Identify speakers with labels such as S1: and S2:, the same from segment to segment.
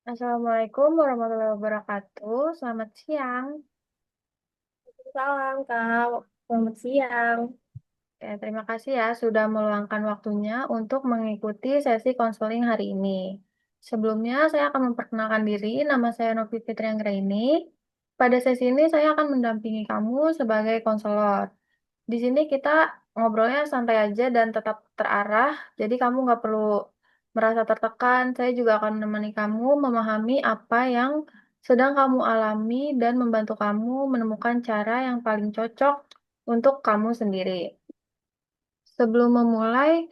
S1: Assalamualaikum warahmatullahi wabarakatuh. Selamat siang.
S2: Salam Kak, selamat siang.
S1: Ya, terima kasih ya sudah meluangkan waktunya untuk mengikuti sesi konseling hari ini. Sebelumnya, saya akan memperkenalkan diri. Nama saya Novi Fitri Anggraini. Pada sesi ini, saya akan mendampingi kamu sebagai konselor. Di sini kita ngobrolnya santai aja dan tetap terarah, jadi kamu nggak perlu merasa tertekan. Saya juga akan menemani kamu memahami apa yang sedang kamu alami dan membantu kamu menemukan cara yang paling cocok untuk kamu sendiri. Sebelum memulai,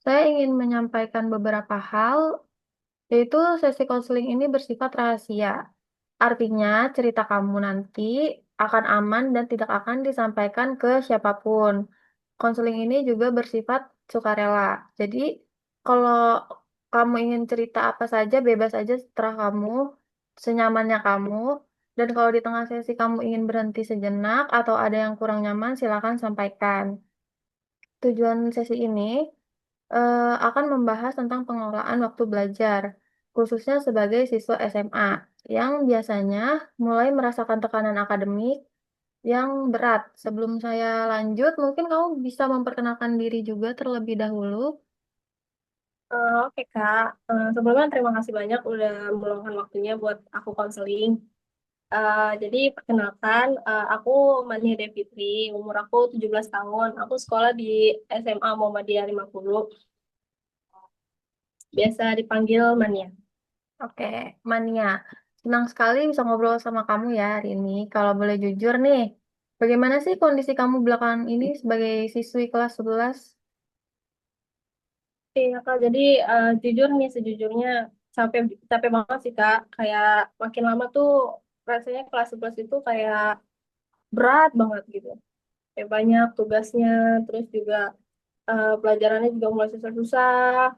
S1: saya ingin menyampaikan beberapa hal, yaitu sesi konseling ini bersifat rahasia. Artinya, cerita kamu nanti akan aman dan tidak akan disampaikan ke siapapun. Konseling ini juga bersifat sukarela. Jadi, kalau kamu ingin cerita apa saja, bebas aja setelah kamu, senyamannya kamu. Dan kalau di tengah sesi kamu ingin berhenti sejenak atau ada yang kurang nyaman, silakan sampaikan. Tujuan sesi ini akan membahas tentang pengelolaan waktu belajar, khususnya sebagai siswa SMA yang biasanya mulai merasakan tekanan akademik yang berat. Sebelum saya lanjut, mungkin kamu bisa memperkenalkan diri juga terlebih dahulu.
S2: Oke Kak, sebelumnya terima kasih banyak udah meluangkan waktunya buat aku konseling. Jadi perkenalkan, aku Mania Devitri, umur aku 17 tahun. Aku sekolah di SMA Muhammadiyah 50, biasa dipanggil Mania.
S1: Oke, Mania. Senang sekali bisa ngobrol sama kamu ya hari ini. Kalau boleh jujur nih, bagaimana sih kondisi kamu belakangan ini sebagai siswi kelas 11?
S2: Iya Kak, jadi jujur nih sejujurnya capek capek banget sih Kak. Kayak makin lama tuh rasanya kelas 11 itu kayak berat banget gitu. Kayak banyak tugasnya, terus juga pelajarannya juga mulai susah-susah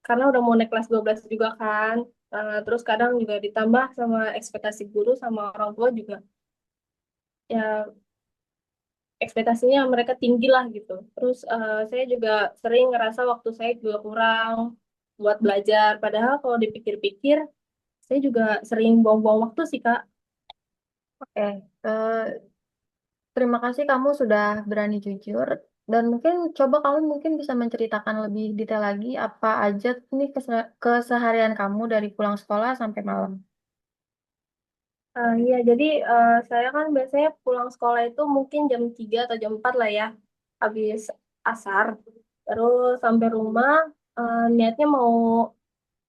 S2: karena udah mau naik kelas 12 juga kan. Terus kadang juga ditambah sama ekspektasi guru sama orang tua juga ya ekspektasinya mereka tinggi lah gitu. Terus saya juga sering ngerasa waktu saya juga kurang buat belajar. Padahal kalau dipikir-pikir saya juga sering buang-buang waktu sih Kak.
S1: Oke, eh, terima kasih kamu sudah berani jujur dan mungkin coba kamu mungkin bisa menceritakan lebih detail lagi apa aja nih keseharian kamu dari pulang sekolah sampai malam.
S2: Iya, jadi saya kan biasanya pulang sekolah itu mungkin jam 3 atau jam 4 lah ya, habis asar. Terus sampai rumah, niatnya mau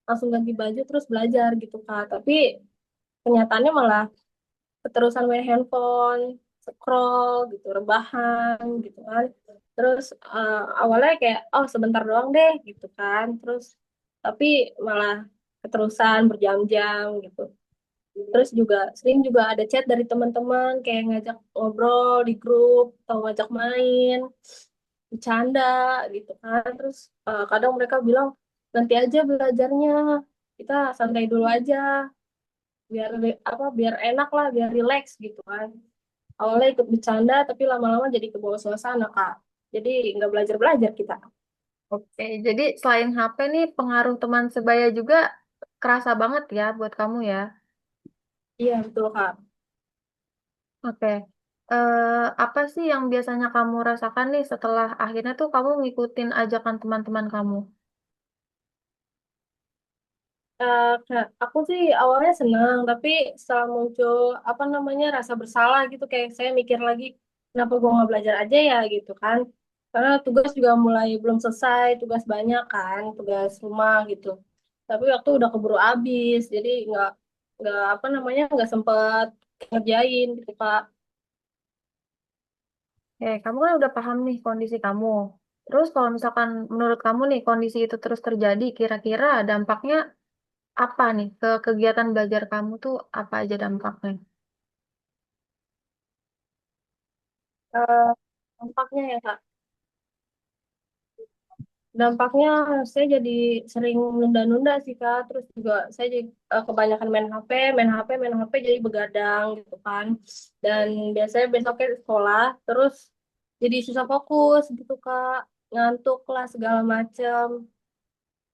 S2: langsung ganti baju terus belajar gitu Kak. Tapi kenyataannya malah keterusan main handphone, scroll gitu, rebahan gitu kan. Terus awalnya kayak, oh sebentar doang deh gitu kan. Terus tapi malah keterusan berjam-jam gitu. Terus juga sering juga ada chat dari teman-teman kayak ngajak ngobrol di grup atau ngajak main, bercanda gitu kan. Terus kadang mereka bilang nanti aja belajarnya, kita santai dulu aja, biar enak lah, biar relax gitu kan. Awalnya ikut bercanda tapi lama-lama jadi kebawa suasana Kak. Jadi nggak belajar-belajar kita.
S1: Oke, jadi selain HP nih pengaruh teman sebaya juga kerasa banget ya buat kamu ya.
S2: Iya betul Kak.
S1: Oke. Apa sih yang biasanya kamu rasakan nih setelah akhirnya tuh kamu ngikutin ajakan teman-teman kamu?
S2: Aku sih awalnya senang, tapi setelah muncul apa namanya rasa bersalah gitu, kayak saya mikir lagi kenapa gue nggak belajar aja ya gitu kan? Karena tugas juga mulai belum selesai, tugas banyak kan, tugas rumah gitu. Tapi waktu udah keburu habis, jadi nggak apa namanya nggak sempet ngerjain gitu Pak.
S1: Kamu kan udah paham nih kondisi kamu. Terus kalau misalkan menurut kamu nih kondisi itu terus terjadi, kira-kira dampaknya apa nih ke kegiatan belajar kamu tuh apa aja dampaknya?
S2: Eh, Dampaknya ya Kak. Dampaknya saya jadi sering nunda-nunda sih Kak. Terus juga saya jadi kebanyakan main HP jadi begadang gitu kan. Dan biasanya besoknya sekolah, terus jadi susah fokus gitu Kak. Ngantuk lah segala macam.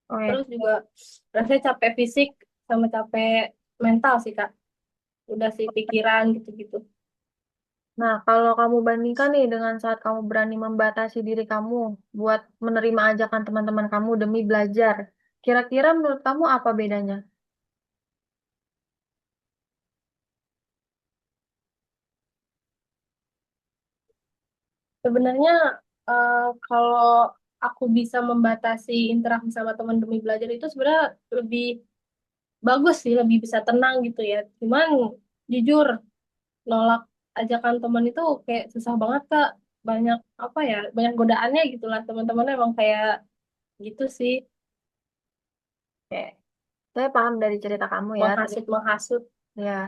S1: Oke,
S2: Terus juga rasanya capek fisik sama capek mental sih Kak. Udah sih pikiran gitu-gitu.
S1: Nah, kalau kamu bandingkan nih dengan saat kamu berani membatasi diri kamu buat menerima ajakan teman-teman kamu demi belajar, kira-kira menurut kamu apa bedanya?
S2: Sebenarnya kalau aku bisa membatasi interaksi sama teman demi belajar itu sebenarnya lebih bagus sih, lebih bisa tenang gitu ya. Cuman jujur nolak ajakan teman itu kayak susah banget Kak. Banyak apa ya, banyak godaannya gitu lah. Teman-teman emang kayak gitu sih,
S1: Oke, saya paham dari cerita kamu ya.
S2: menghasut-menghasut.
S1: Ya,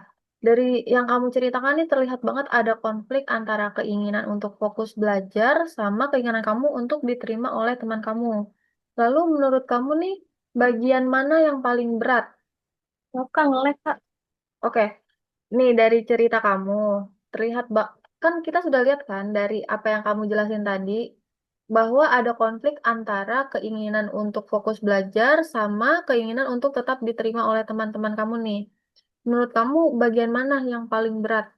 S1: dari yang kamu ceritakan ini terlihat banget ada konflik antara keinginan untuk fokus belajar sama keinginan kamu untuk diterima oleh teman kamu. Lalu menurut kamu nih, bagian mana yang paling berat?
S2: Maka ngelek Kak.
S1: Oke, nih dari cerita kamu, terlihat kan kita sudah lihat kan dari apa yang kamu jelasin tadi, bahwa ada konflik antara keinginan untuk fokus belajar sama keinginan untuk tetap diterima oleh teman-teman kamu nih. Menurut kamu bagian mana yang paling berat?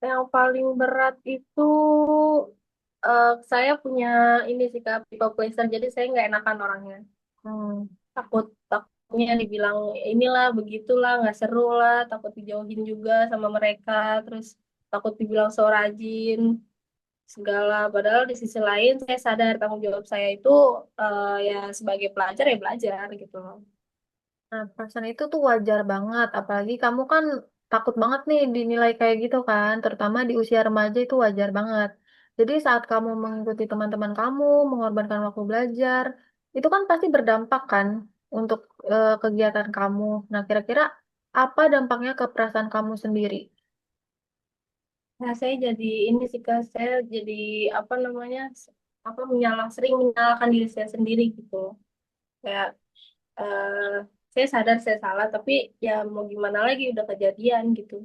S2: Yang paling berat itu saya punya ini sih Kak, people pleaser. Jadi saya nggak enakan orangnya.
S1: Hmm.
S2: Takutnya dibilang inilah begitulah nggak seru lah, takut dijauhin juga sama mereka, terus takut dibilang so rajin segala, padahal di sisi lain saya sadar tanggung jawab saya itu ya sebagai pelajar ya belajar gitu loh.
S1: Nah, perasaan itu tuh wajar banget, apalagi kamu kan takut banget nih dinilai kayak gitu kan, terutama di usia remaja itu wajar banget. Jadi saat kamu mengikuti teman-teman kamu, mengorbankan waktu belajar, itu kan pasti berdampak kan untuk kegiatan kamu. Nah, kira-kira apa dampaknya ke perasaan kamu sendiri?
S2: Nah saya jadi ini sih Kak, saya jadi apa namanya, apa sering menyalahkan diri saya sendiri gitu, kayak eh, saya sadar saya salah tapi ya mau gimana lagi udah kejadian gitu.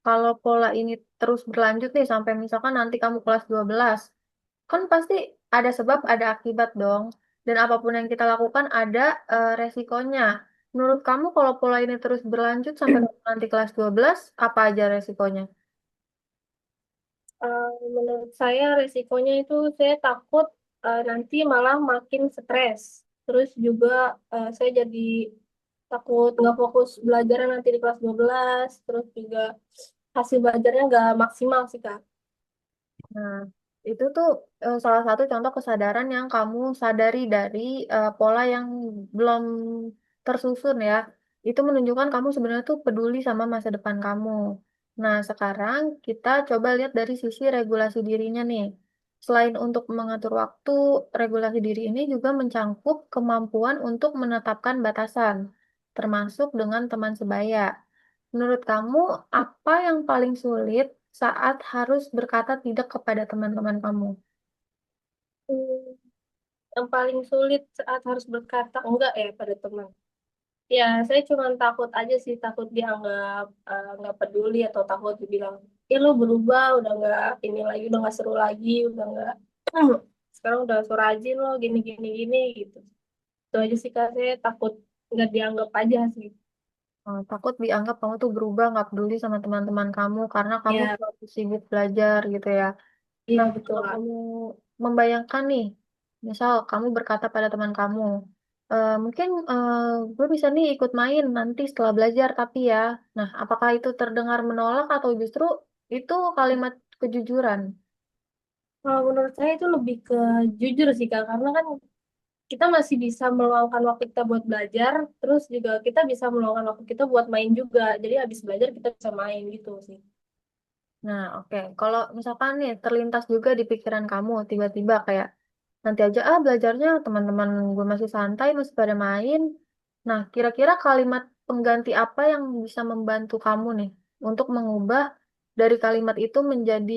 S1: Kalau pola ini terus berlanjut nih sampai misalkan nanti kamu kelas 12, kan pasti ada sebab, ada akibat dong. Dan apapun yang kita lakukan ada resikonya. Menurut kamu kalau pola ini terus berlanjut sampai nanti kelas 12, apa aja resikonya?
S2: Menurut saya resikonya itu saya takut nanti malah makin stres. Terus juga saya jadi takut nggak fokus belajar nanti di kelas 12. Terus juga hasil belajarnya nggak maksimal sih Kak.
S1: Nah, itu tuh salah satu contoh kesadaran yang kamu sadari dari pola yang belum tersusun ya. Itu menunjukkan kamu sebenarnya tuh peduli sama masa depan kamu. Nah, sekarang kita coba lihat dari sisi regulasi dirinya nih. Selain untuk mengatur waktu, regulasi diri ini juga mencangkup kemampuan untuk menetapkan batasan, termasuk dengan teman sebaya. Menurut kamu, apa yang paling sulit saat harus berkata tidak kepada teman-teman kamu?
S2: Hmm, yang paling sulit saat harus berkata enggak ya pada teman. Ya, saya cuma takut aja sih, takut dianggap nggak peduli atau takut dibilang, ya lo berubah, udah nggak ini lagi, udah nggak seru lagi, udah nggak sekarang udah so rajin lo gini gini gini gitu. Itu aja sih Kak, saya takut nggak dianggap aja sih.
S1: Takut dianggap kamu tuh berubah, nggak peduli sama teman-teman kamu karena kamu
S2: Ya,
S1: terlalu sibuk belajar gitu ya.
S2: iya
S1: Nah,
S2: betul
S1: kalau
S2: Kak.
S1: kamu membayangkan nih, misal kamu berkata pada teman kamu, mungkin gue bisa nih ikut main nanti setelah belajar, tapi ya, nah apakah itu terdengar menolak atau justru itu kalimat kejujuran?
S2: Kalau menurut saya itu lebih ke jujur sih Kak, karena kan kita masih bisa meluangkan waktu kita buat belajar, terus juga kita bisa meluangkan waktu kita buat main juga. Jadi habis belajar kita bisa main gitu sih.
S1: Nah, oke. Kalau misalkan nih terlintas juga di pikiran kamu tiba-tiba kayak nanti aja belajarnya teman-teman gue masih santai, masih pada main. Nah, kira-kira kalimat pengganti apa yang bisa membantu kamu nih untuk mengubah dari kalimat itu menjadi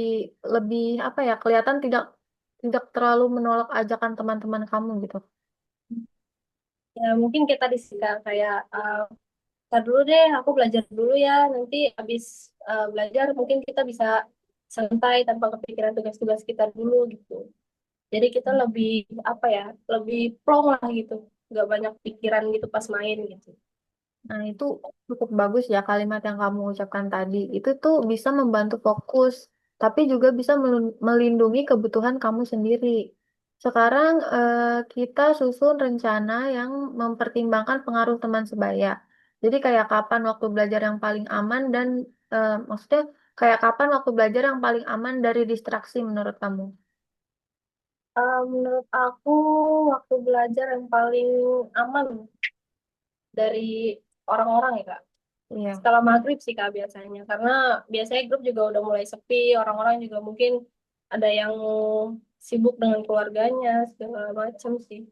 S1: lebih apa ya, kelihatan tidak tidak terlalu menolak ajakan teman-teman kamu gitu.
S2: Ya mungkin kita disika kayak "Ntar dulu deh, aku belajar dulu ya. Nanti habis belajar mungkin kita bisa santai tanpa kepikiran tugas-tugas kita dulu gitu. Jadi kita lebih apa ya, lebih plong lah gitu. nggak banyak pikiran gitu pas main gitu.
S1: Nah, itu cukup bagus ya kalimat yang kamu ucapkan tadi. Itu tuh bisa membantu fokus, tapi juga bisa melindungi kebutuhan kamu sendiri. Sekarang kita susun rencana yang mempertimbangkan pengaruh teman sebaya. Jadi kayak kapan waktu belajar yang paling aman dan maksudnya kayak kapan waktu belajar yang paling aman dari distraksi menurut kamu?
S2: Menurut aku waktu belajar yang paling aman dari orang-orang ya Kak.
S1: Iya.
S2: Setelah maghrib sih Kak biasanya. Karena biasanya grup juga udah mulai sepi, orang-orang juga mungkin ada yang sibuk dengan keluarganya, segala macam sih.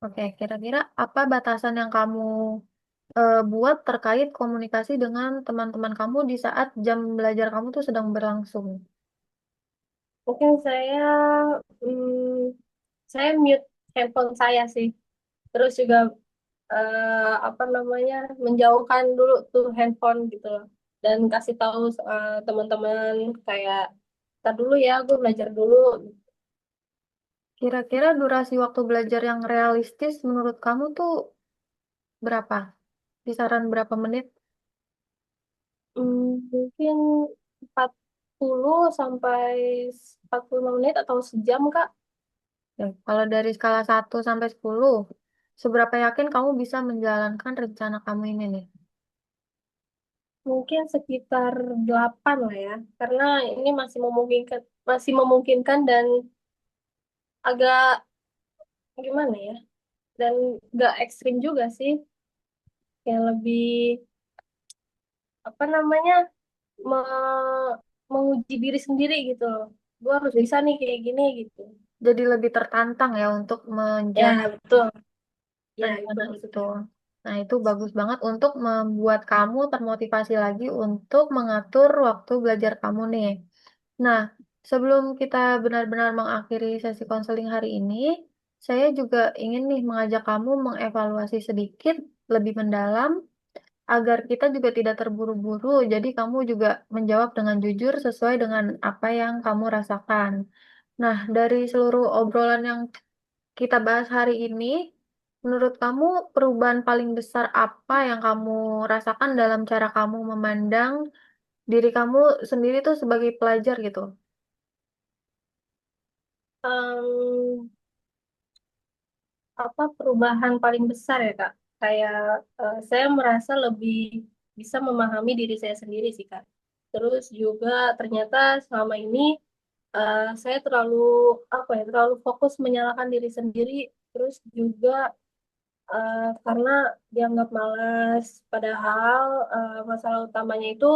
S1: Oke, kira-kira apa batasan yang kamu buat terkait komunikasi dengan teman-teman kamu di saat jam belajar kamu tuh sedang berlangsung?
S2: Mungkin hmm, saya mute handphone saya sih. Terus juga apa namanya menjauhkan dulu tuh handphone gitu loh. Dan kasih tahu teman-teman kayak, "Ntar dulu ya, gue belajar dulu."
S1: Kira-kira durasi waktu belajar yang realistis menurut kamu tuh berapa? Kisaran berapa menit?
S2: Mungkin 40 sampai 45 menit atau sejam, Kak.
S1: Ya, kalau dari skala 1 sampai 10, seberapa yakin kamu bisa menjalankan rencana kamu ini nih?
S2: Mungkin sekitar 8 lah ya. Karena ini masih memungkinkan dan agak gimana ya? Dan nggak ekstrim juga sih. Yang lebih apa namanya me- menguji diri sendiri gitu loh. Gue harus
S1: Jadi
S2: bisa nih kayak gini gitu.
S1: jadi lebih tertantang ya untuk menjalani
S2: Ya, betul. Ya, itu
S1: rencana itu.
S2: maksudnya.
S1: Nah, itu bagus banget untuk membuat kamu termotivasi lagi untuk mengatur waktu belajar kamu nih. Nah, sebelum kita benar-benar mengakhiri sesi konseling hari ini, saya juga ingin nih mengajak kamu mengevaluasi sedikit lebih mendalam agar kita juga tidak terburu-buru. Jadi kamu juga menjawab dengan jujur sesuai dengan apa yang kamu rasakan. Nah, dari seluruh obrolan yang kita bahas hari ini, menurut kamu perubahan paling besar apa yang kamu rasakan dalam cara kamu memandang diri kamu sendiri tuh sebagai pelajar gitu?
S2: Em, apa perubahan paling besar ya Kak? Kayak saya merasa lebih bisa memahami diri saya sendiri sih Kak. Terus juga ternyata selama ini saya terlalu apa ya terlalu fokus menyalahkan diri sendiri. Terus juga karena dianggap malas. Padahal masalah utamanya itu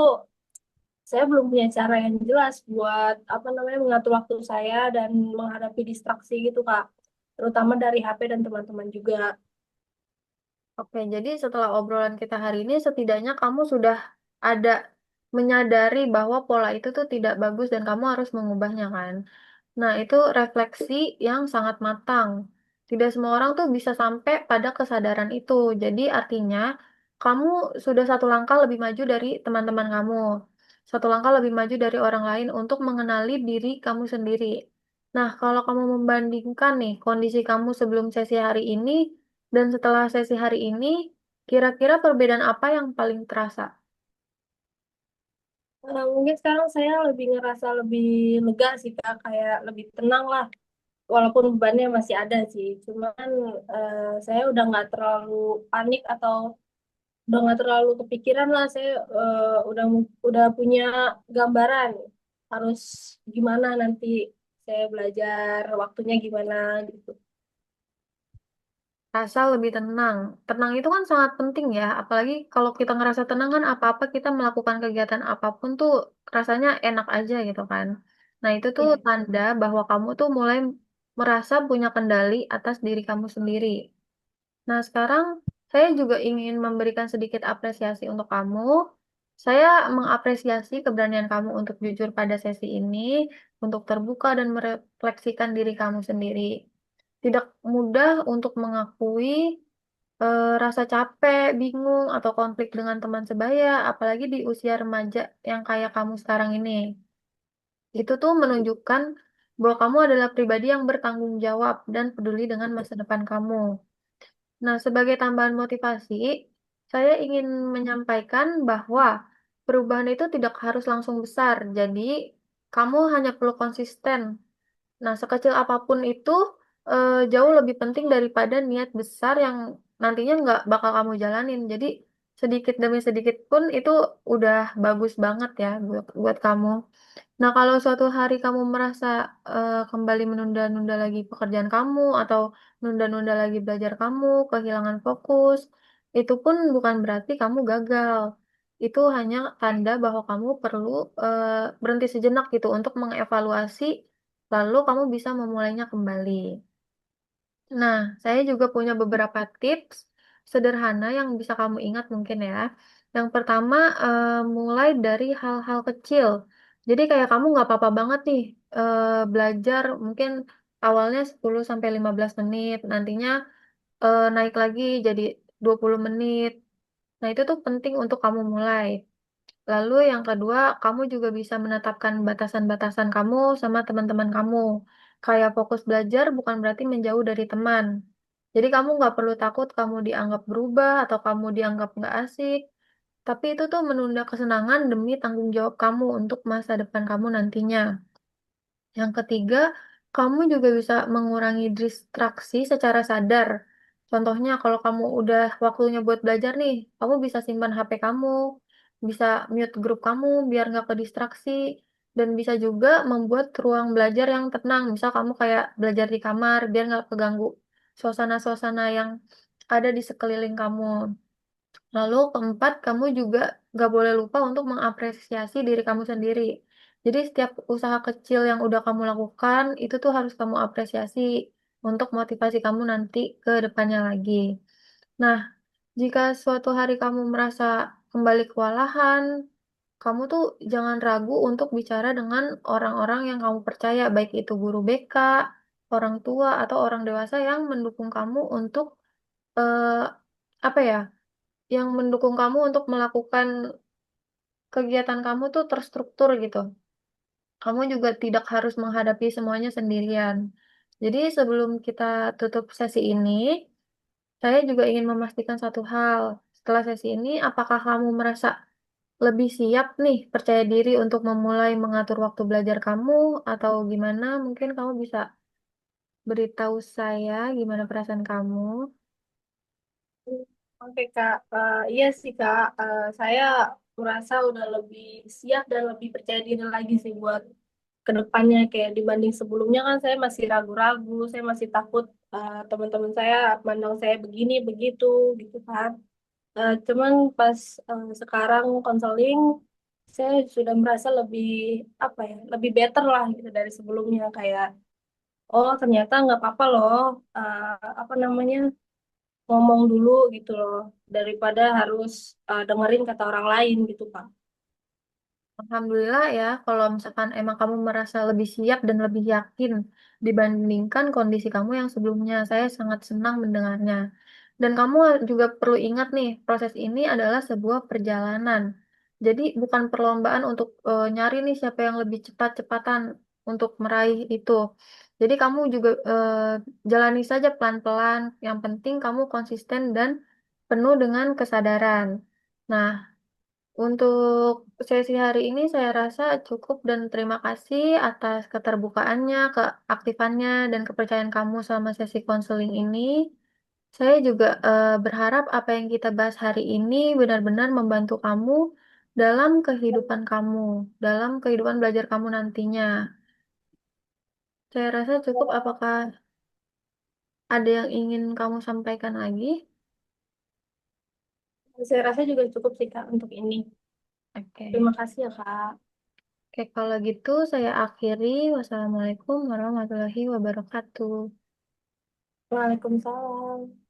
S2: saya belum punya cara yang jelas buat apa namanya mengatur waktu saya dan menghadapi distraksi gitu Kak. Terutama dari HP dan teman-teman juga.
S1: Oke, jadi setelah obrolan kita hari ini, setidaknya kamu sudah ada menyadari bahwa pola itu tuh tidak bagus dan kamu harus mengubahnya kan? Nah, itu refleksi yang sangat matang. Tidak semua orang tuh bisa sampai pada kesadaran itu. Jadi artinya kamu sudah satu langkah lebih maju dari teman-teman kamu. Satu langkah lebih maju dari orang lain untuk mengenali diri kamu sendiri. Nah, kalau kamu membandingkan nih kondisi kamu sebelum sesi hari ini dan setelah sesi hari ini, kira-kira perbedaan apa yang paling terasa?
S2: Mungkin sekarang saya lebih ngerasa lebih lega sih Kak, kayak lebih tenang lah. Walaupun bebannya masih ada sih, cuman saya udah nggak terlalu panik atau udah nggak terlalu kepikiran lah. Saya udah punya gambaran harus gimana nanti saya belajar, waktunya gimana gitu.
S1: Rasa lebih tenang. Tenang itu kan sangat penting ya, apalagi kalau kita ngerasa tenang kan apa-apa kita melakukan kegiatan apapun tuh rasanya enak aja gitu kan. Nah, itu tuh
S2: Iya.
S1: tanda bahwa kamu tuh mulai merasa punya kendali atas diri kamu sendiri. Nah, sekarang saya juga ingin memberikan sedikit apresiasi untuk kamu. Saya mengapresiasi keberanian kamu untuk jujur pada sesi ini, untuk terbuka dan merefleksikan diri kamu sendiri. Tidak mudah untuk mengakui rasa capek, bingung, atau konflik dengan teman sebaya, apalagi di usia remaja yang kayak kamu sekarang ini. Itu tuh menunjukkan bahwa kamu adalah pribadi yang bertanggung jawab dan peduli dengan masa depan kamu. Nah, sebagai tambahan motivasi, saya ingin menyampaikan bahwa perubahan itu tidak harus langsung besar. Jadi, kamu hanya perlu konsisten. Nah, sekecil apapun itu jauh lebih penting daripada niat besar yang nantinya nggak bakal kamu jalanin. Jadi, sedikit demi sedikit pun itu udah bagus banget ya buat kamu. Nah, kalau suatu hari kamu merasa kembali menunda-nunda lagi pekerjaan kamu atau menunda-nunda lagi belajar kamu, kehilangan fokus, itu pun bukan berarti kamu gagal. Itu hanya tanda bahwa kamu perlu berhenti sejenak gitu untuk mengevaluasi, lalu kamu bisa memulainya kembali. Nah, saya juga punya beberapa tips sederhana yang bisa kamu ingat mungkin ya. Yang pertama, mulai dari hal-hal kecil. Jadi kayak kamu nggak apa-apa banget nih belajar mungkin awalnya 10 sampai 15 menit, nantinya naik lagi jadi 20 menit. Nah, itu tuh penting untuk kamu mulai. Lalu yang kedua, kamu juga bisa menetapkan batasan-batasan kamu sama teman-teman kamu. Kayak fokus belajar bukan berarti menjauh dari teman. Jadi kamu nggak perlu takut kamu dianggap berubah atau kamu dianggap nggak asik. Tapi itu tuh menunda kesenangan demi tanggung jawab kamu untuk masa depan kamu nantinya. Yang ketiga, kamu juga bisa mengurangi distraksi secara sadar. Contohnya, kalau kamu udah waktunya buat belajar nih, kamu bisa simpan HP kamu, bisa mute grup kamu biar nggak ke distraksi, dan bisa juga membuat ruang belajar yang tenang. Misal kamu kayak belajar di kamar, biar nggak keganggu suasana-suasana yang ada di sekeliling kamu. Lalu keempat, kamu juga gak boleh lupa untuk mengapresiasi diri kamu sendiri. Jadi setiap usaha kecil yang udah kamu lakukan, itu tuh harus kamu apresiasi untuk motivasi kamu nanti ke depannya lagi. Nah, jika suatu hari kamu merasa kembali kewalahan, kamu tuh jangan ragu untuk bicara dengan orang-orang yang kamu percaya, baik itu guru BK, orang tua, atau orang dewasa yang mendukung kamu untuk, eh, apa ya, yang mendukung kamu untuk melakukan kegiatan kamu tuh terstruktur gitu. Kamu juga tidak harus menghadapi semuanya sendirian. Jadi sebelum kita tutup sesi ini, saya juga ingin memastikan satu hal. Setelah sesi ini, apakah kamu merasa lebih siap nih, percaya diri untuk memulai mengatur waktu belajar kamu, atau gimana? Mungkin kamu bisa beritahu saya gimana perasaan kamu.
S2: Oke Kak, iya sih Kak, saya merasa udah lebih siap dan lebih percaya diri lagi sih buat kedepannya kayak dibanding sebelumnya kan saya masih ragu-ragu, saya masih takut teman-teman saya mandang saya begini begitu gitu kan. Cuman pas sekarang konseling saya sudah merasa lebih apa ya, lebih better lah gitu dari sebelumnya kayak oh ternyata nggak apa-apa loh apa namanya ngomong dulu gitu loh daripada harus dengerin kata orang lain gitu Pak.
S1: Alhamdulillah ya, kalau misalkan emang kamu merasa lebih siap dan lebih yakin dibandingkan kondisi kamu yang sebelumnya, saya sangat senang mendengarnya. Dan kamu juga perlu ingat nih, proses ini adalah sebuah perjalanan. Jadi bukan perlombaan untuk nyari nih siapa yang lebih cepat-cepatan untuk meraih itu. Jadi kamu juga jalani saja pelan-pelan. Yang penting kamu konsisten dan penuh dengan kesadaran. Nah, untuk sesi hari ini saya rasa cukup dan terima kasih atas keterbukaannya, keaktifannya, dan kepercayaan kamu selama sesi konseling ini. Saya juga berharap apa yang kita bahas hari ini benar-benar membantu kamu dalam kehidupan kamu, dalam kehidupan belajar kamu nantinya. Saya rasa cukup. Apakah ada yang ingin kamu sampaikan lagi?
S2: Saya rasa juga cukup sih Kak untuk ini.
S1: Oke.
S2: Terima kasih ya Kak.
S1: Oke, kalau gitu saya akhiri. Wassalamualaikum warahmatullahi wabarakatuh.
S2: Waalaikumsalam.